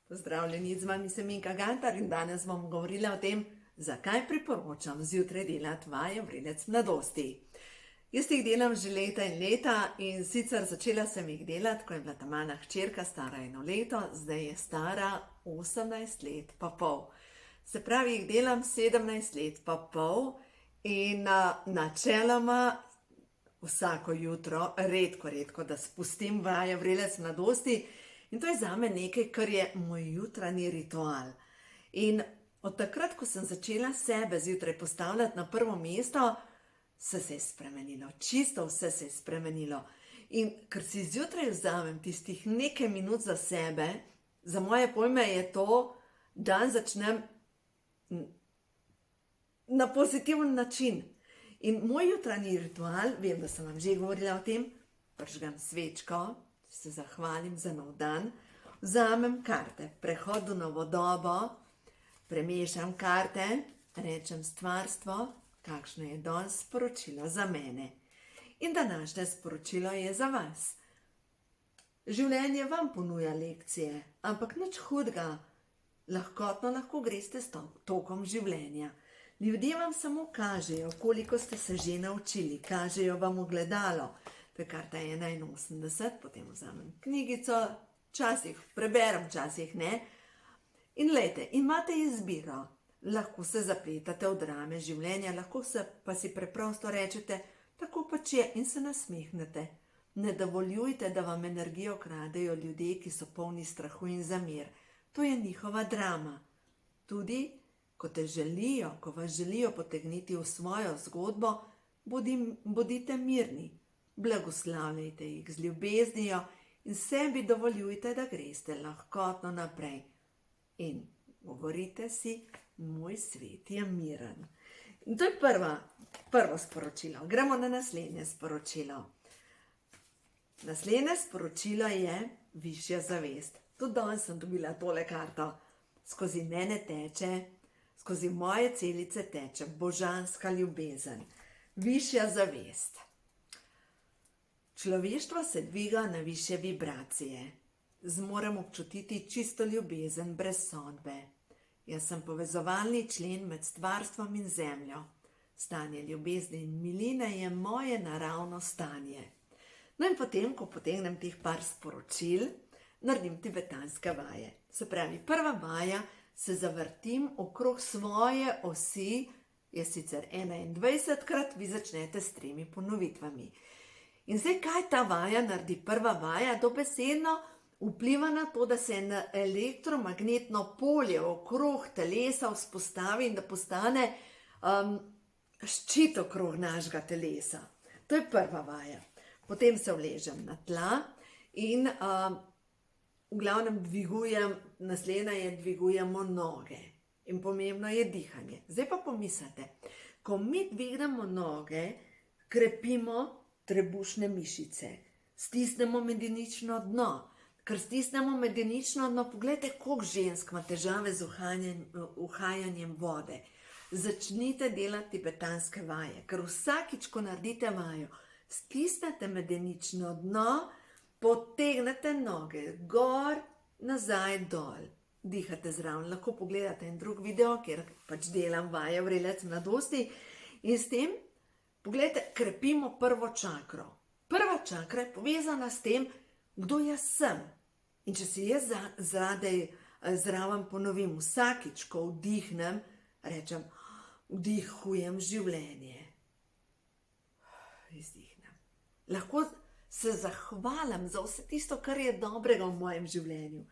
Pozdravljeni, z vami sem Minka Gantar in danes bom govorila o tem, zakaj priporočam zjutraj delati vaje Vrelec mladosti. Jaz jih delam že leta in leta in sicer začela sem jih delati, ko je bila ta mala hčerka stara 1 leto, zdaj je stara 18 let pa pol. Se pravi, jih delam 17 let pa pol in načeloma vsako jutro, redko, da spustim vaje Vrelec mladosti. In to je zame nekaj, kar je moj jutranji ritual. In od takrat, ko sem začela sebe zjutraj postavljati na prvo mesto, vse se je spremenilo, čisto vse se je spremenilo. In ker si zjutraj vzamem tistih nekaj minut za sebe, za moje pojme je to, dan začnem na pozitiven način. In moj jutranji ritual, vem, da sem vam že govorila o tem, prižgem svečko, se zahvalim za nov dan, vzamem karte, prehod v novo dobo, premešam karte, rečem stvarstvo, kakšno je danes sporočilo za mene. In današnje sporočilo je za vas. Življenje vam ponuja lekcije, ampak nič hudega, lahko greste s tokom življenja. Ljudje vam samo kažejo, koliko ste se že naučili, kažejo vam ogledalo. To je karta 81, potem vzamem knjigico, včasih preberem, včasih ne. In glejte, imate izbiro, lahko se zapletate v drame življenja, lahko pa si preprosto rečete, tako pač je in se nasmehnete. Ne dovoljujte, da vam energijo kradejo ljudje, ki so polni strahu in zamer. To je njihova drama. Tudi, ko vas želijo potegniti v svojo zgodbo, bodite mirni. Blagoslavljajte jih z ljubeznijo in sebi dovoljujte, da greste lahkotno naprej. In govorite si, moj svet je miren. In to je prvo sporočilo. Gremo na naslednje sporočilo. Naslednje sporočilo je višja zavest. Tudi danes sem dobila tole karto. Skozi mene teče, skozi moje celice teče božanska ljubezen. Višja zavest. Človeštvo se dviga na višje vibracije. Zmorem občutiti čisto ljubezen brez sodbe. Jaz sem povezovalni člen med stvarstvom in zemljo. Stanje ljubezni in miline je moje naravno stanje. No in potem, ko potegnem teh par sporočil, naredim tibetanske vaje. Se pravi, prva vaja, se zavrtim okrog svoje osi, je sicer 21krat, vi začnete s 3 ponovitvami. In zdaj, kaj ta vaja naredi? Prva vaja dobesedno vpliva na to, da se elektromagnetno polje okrog telesa vzpostavi in da postane ščit okrog našega telesa. To je prva vaja. Potem se uležem na tla in v glavnem dvigujemo noge. In pomembno je dihanje. Zdaj pa pomislite, ko mi dvignemo noge, krepimo trebušne mišice, stisnemo medenično dno. Ker stisnemo medenično dno, pogledajte, koliko žensk ima težave z uhajanjem vode. Začnite delati tibetanske vaje, ker vsakič, ko naredite vajo, stisnete medenično dno, potegnete noge gor, nazaj, dol. Dihate zraven, lahko pogledate en drug video, kjer pač delam vaje Vrelec mladosti in s tem, poglejte, krepimo prvo čakro. Prva čakra je povezana s tem, kdo jaz sem. In če si jaz zraven ponovim vsakič, ko vdihnem, rečem, vdihujem življenje. Izdihnem. Lahko se zahvalim za vse tisto, kar je dobrega v mojem življenju.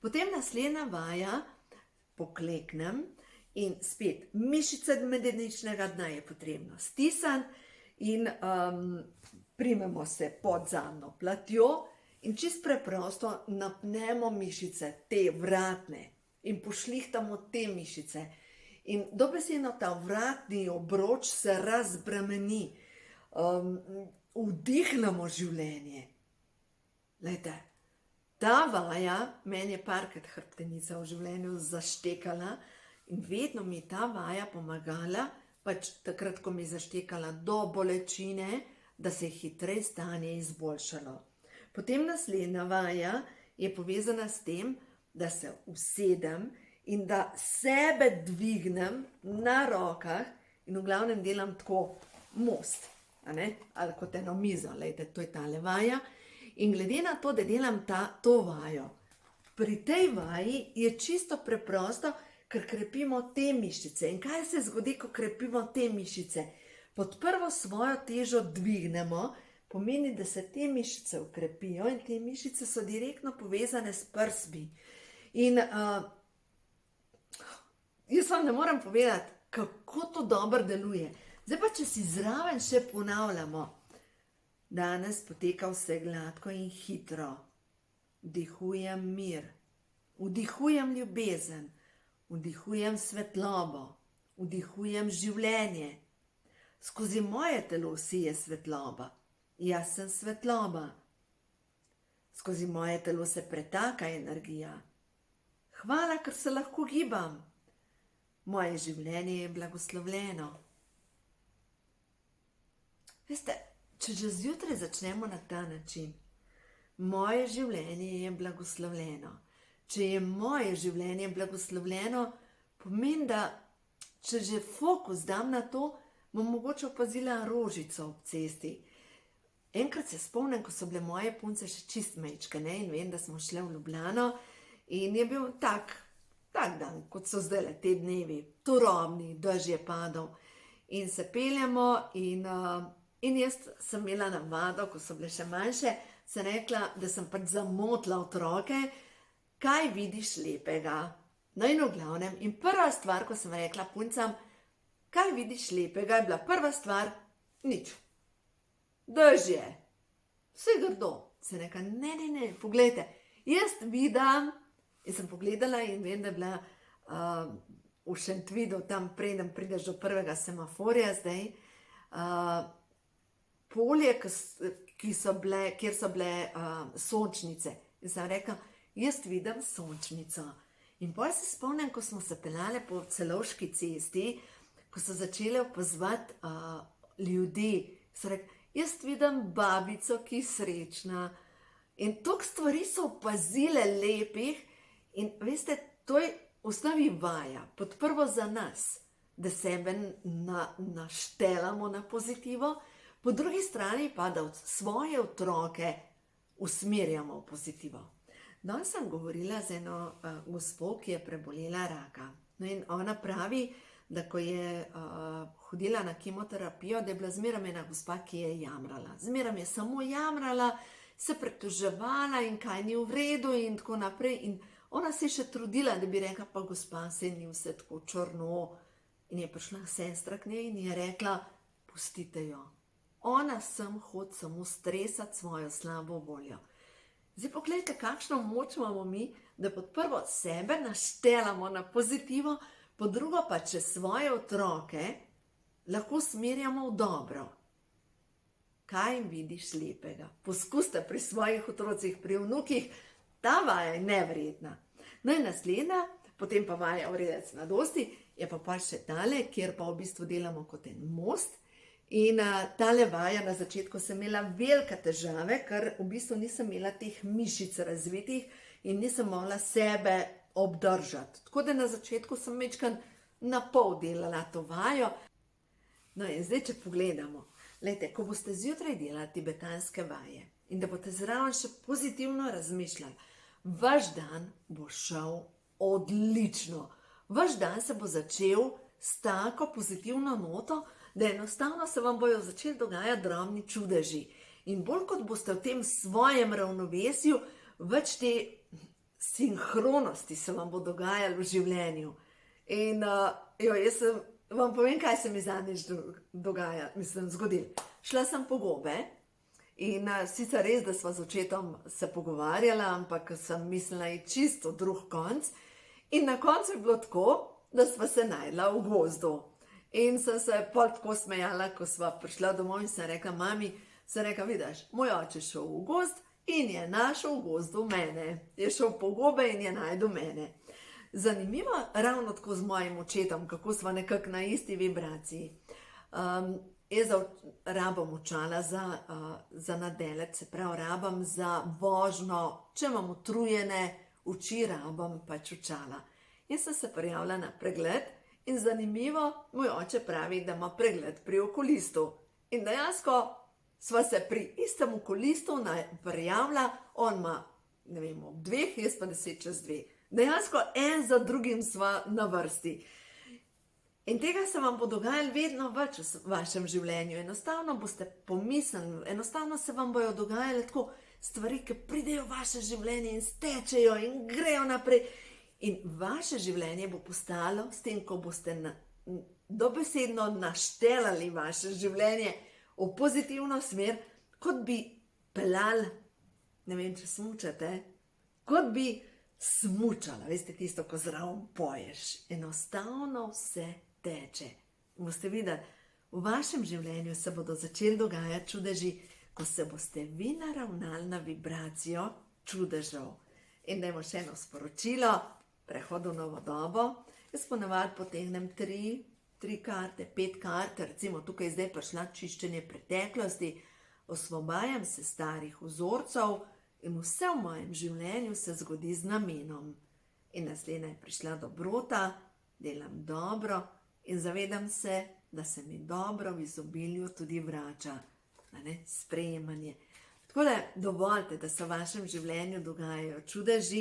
Potem naslednja vaja, pokleknem in spet mišice medeničnega dna je potrebno stisniti in primemo se pod zadnjo platjo in čisto preprosto napnemo mišice, te vratne, in pošlihtamo te mišice. In dobesedno ta vratni obroč se razbremeni. Vdihnemo življenje. Glejte, ta vaja, meni je parkrat hrbtenica v življenju zaštekala in vedno mi je ta vaja pomagala, pač takrat, ko mi je zaštekala do bolečine, da se je hitreje stanje izboljšalo. Potem naslednja vaja je povezana s tem, da se usedem in da sebe dvignem na rokah in v glavnem delam tako most, ali kot eno mizo, lejte, to je tale vaja. In glede na to, da delam to vajo, pri tej vaji je čisto preprosto, ker krepimo te mišice. In kaj se zgodi, ko krepimo te mišice? Pod prvo svojo težo dvignemo, pomeni, da se te mišice ukrepijo in te mišice so direktno povezane s prsmi. In jaz vam ne morem povedati, kako to dobro deluje. Zdaj pa, če si zraven še ponavljamo. Danes poteka vse gladko in hitro. Vdihujem mir, vdihujem ljubezen, vdihujem svetlobo, vdihujem življenje. Skozi moje telo sije svetloba. Jaz sem svetloba. Skozi moje telo se pretaka energija. Hvala, ker se lahko gibam. Moje življenje je blagoslovljeno. Veste, če že zjutraj začnemo na ta način, moje življenje je blagoslovljeno. Če je moje življenje blagoslovljeno, pomeni, da če že fokus dam na to, bom mogoče opazila rožico ob cesti. Enkrat se spomnim, ko so bile moje punce še čist majčkene in vem, da smo šle v Ljubljano in je bil tak dan, kot so zdaj te dnevi, turobni, dež je padal in se peljemo in jaz sem imela navado, ko so bile še manjše, sem rekla, da sem pač zamotila otroke, kaj vidiš lepega. No in v glavnem, in prva stvar, ko sem rekla puncam, kaj vidiš lepega, je bila prva stvar, nič. Dež je, vse grdo. Se reka, ne, poglejte, jaz vidim, in sem pogledala in vem, da je bila v Šentvidu, tam preden prideš do prvega semaforja zdaj, polje, kjer so bile sončnice. In sem rekla, jaz vidim sončnico. In potem se spomnim, ko smo se peljale po Celovški cesti, ko so začele opazovati ljudi, so rekli, jaz vidim babico, ki je srečna. In toliko stvari so opazile lepih in veste, to je v osnovi vaja, pod prvo za nas, da sebe naštelamo na pozitivo, po drugi strani pa, da svoje otroke usmerjamo v pozitivo. Danes sem govorila z eno gospo, ki je prebolela raka. No in ona pravi, da ko je hodila na kemoterapijo, da je bila zmeraj ena gospa, ki je jamrala. Zmeraj je samo jamrala, se pritoževala in kaj ni v redu in tako naprej. In ona se je še trudila, da bi rekla, pa gospa, se ni vse tako črno. In je prišla sestra k njej in je rekla, pustite jo. Ona sem hod samo stresati svojo slabo voljo. Zdaj pogledajte, kakšno moč imamo mi, da pod prvo sebe naštelamo na pozitivo, po drugo pa, če svoje otroke lahko smerjamo v dobro. Kaj jim vidiš lepega? Poskusite pri svojih otrocih, pri vnukih, ta vaja je nevredna. No in naslednja, potem pa vaja Vredec mladosti, je pa še tale, kjer pa v bistvu delamo kot en most. In tale vaja na začetku sem imela velike težave, ker v bistvu nisem imela teh mišic razvitih in nisem mogla sebe obdržati. Tako da na začetku sem večkrat na pol delala to vajo. No in zdaj, če pogledamo, glejte, ko boste zjutraj delali tibetanske vaje in da boste zraven še pozitivno razmišljali, vaš dan bo šel odlično. Vaš dan se bo začel s tako pozitivno noto, da enostavno se vam bojo začeli dogajati drobni čudeži. In bolj kot boste v tem svojem ravnovesju, več te sinhronosti se vam bo dogajalo v življenju. In jaz vam povem, kaj se mi zadnjič zgodilo. Šla sem po gobe in sicer res, da sva z očetom se pogovarjala, ampak sem mislila iti čisto drug konc. In na koncu je bilo tako, da sva se najdla v gozdu. In sem se pol tako smejala, ko sva prišla domov in sem rekla, mami, sem rekla, vidiš, moj oče šel v gozd in je našel v gozdu mene. Je šel po gobe in je najdel mene. Zanimivo, ravno tako z mojim očetom, kako sva nekako na isti vibraciji. Jaz rabam očala za nadelec, se pravi, rabam za vožnjo, če imam utrujene oči rabim pač očala. In sem se prijavila na pregled in zanimivo, moj oče pravi, da ima pregled pri okulistu. In dejansko sva se pri istem okulistu prijavila, on ima, ne vem, ob 2, jaz pa 2:10. Dejansko en za drugim sva na vrsti. In tega se vam bo dogajalo vedno več v vašem življenju. Enostavno boste pomislili, enostavno se vam bojo dogajale tako stvari, ki pridejo v vaše življenje in stečejo in grejo naprej. In vaše življenje bo postalo, s tem, ko boste dobesedno naštelali vaše življenje v pozitivno smer, kot bi peljali, ne vem, če smučate, kot bi smučala, veste, tisto, ko zraven poješ. Enostavno vse teče. Boste videli, v vašem življenju se bodo začeli dogajati čudeži, ko se boste vi naravnali na vibracijo čudežev. In dajmo še eno sporočilo, prehod v novo dobo. Jaz ponavadi potegnem 3 karte, 5 kart, recimo tukaj zdaj prišla čiščenje preteklosti, osvobajam se starih vzorcev in vse v mojem življenju se zgodi z namenom. In naslednja je prišla dobrota, delam dobro in zavedam se, da se mi dobro v izobilju tudi vrača. Sprejemanje. Tako da dovolite, da se v vašem življenju dogajajo čudeži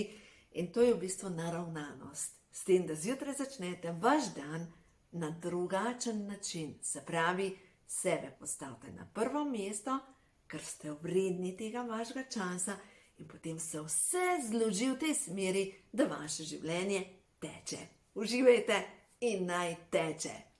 in to je v bistvu naravnanost. S tem, da zjutraj začnete vaš dan na drugačen način. Se pravi, sebe postavite na prvo mesto, ker ste vredni tega vašega časa in potem se vse zloži v tej smeri, da vaše življenje teče. Uživajte in naj teče.